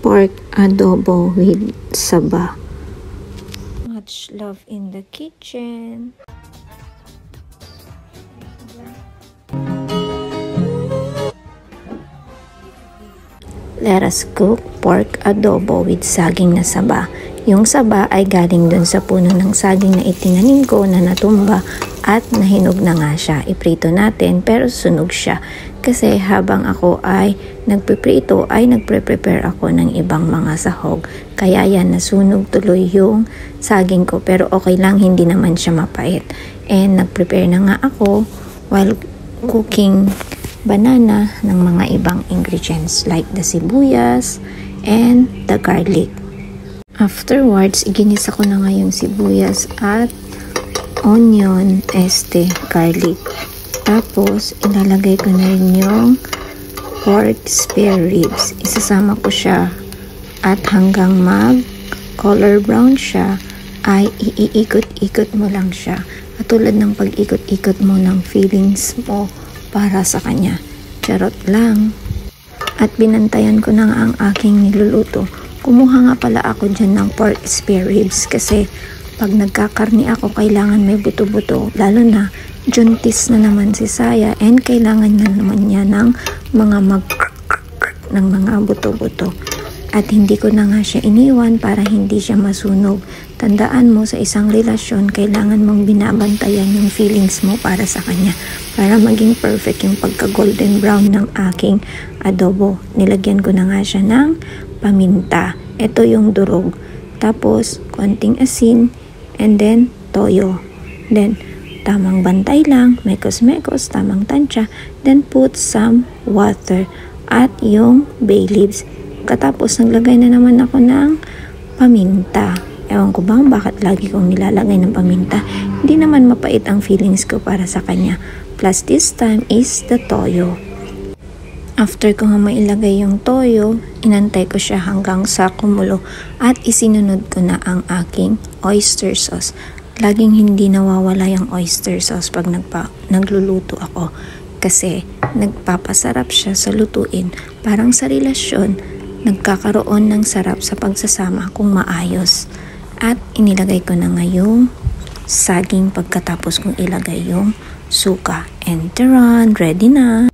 pork adobo with saba. Much love in the kitchen. Let us cook pork adobo with saging na saba. Yung saba ay galing dun sa puno ng saging na itinanim ko na natumba at nahinog na nga siya. Iprito natin pero sunog siya. Kasi habang ako ay nagpiprito ay nagpre-prepare ako ng ibang mga sahog. Kaya yan, nasunog tuloy yung saging ko. Pero okay lang, hindi naman siya mapait. And nagprepare na nga ako while cooking banana ng mga ibang ingredients like the sibuyas and the garlic. Afterwards, iginisa ko na nga yung sibuyas at onion, garlic. Tapos, ilalagay ko na rin yung pork spare ribs. Isasama ko siya at hanggang mag-color brown siya, ay iikot-ikot mo lang siya. At tulad ng pag-ikot-ikot mo ng feelings mo para sa kanya. Charot lang. At binantayan ko na nga ang aking niluluto. Kumuha nga pala ako dyan ng pork spare ribs kasi pag nagkakarni ako, kailangan may buto-buto. Lalo na, juntis na naman si Saya and kailangan na naman niya ng mga ng mga buto-buto. At hindi ko na nga siya iniwan para hindi siya masunog. Tandaan mo, sa isang relasyon, kailangan mong binabantayan yung feelings mo para sa kanya. Para maging perfect yung pagka-golden brown ng aking adobo. Nilagyan ko na nga siya ng paminta. Ito yung durog. Tapos, konting asin. And then, toyo. Then, tamang bantay lang. Mekos-mekos, tamang tansya. Then, put some water. At yung bay leaves. Katapos, naglagay na naman ako ng paminta. Ewan ko bang bakit lagi kong nilalagay ng paminta. Hindi naman mapait ang feelings ko para sa kanya. Plus, this time is the toyo. After ko nga mailagay yung toyo, inantay ko siya hanggang sa kumulo at isinunod ko na ang aking oyster sauce. Laging hindi nawawala yung oyster sauce pag nagluluto ako kasi nagpapasarap siya sa lutuin. Parang sa relasyon, nagkakaroon ng sarap sa pagsasama kung maayos. At inilagay ko na nga yung saging pagkatapos kong ilagay yung suka. And taran, ready na!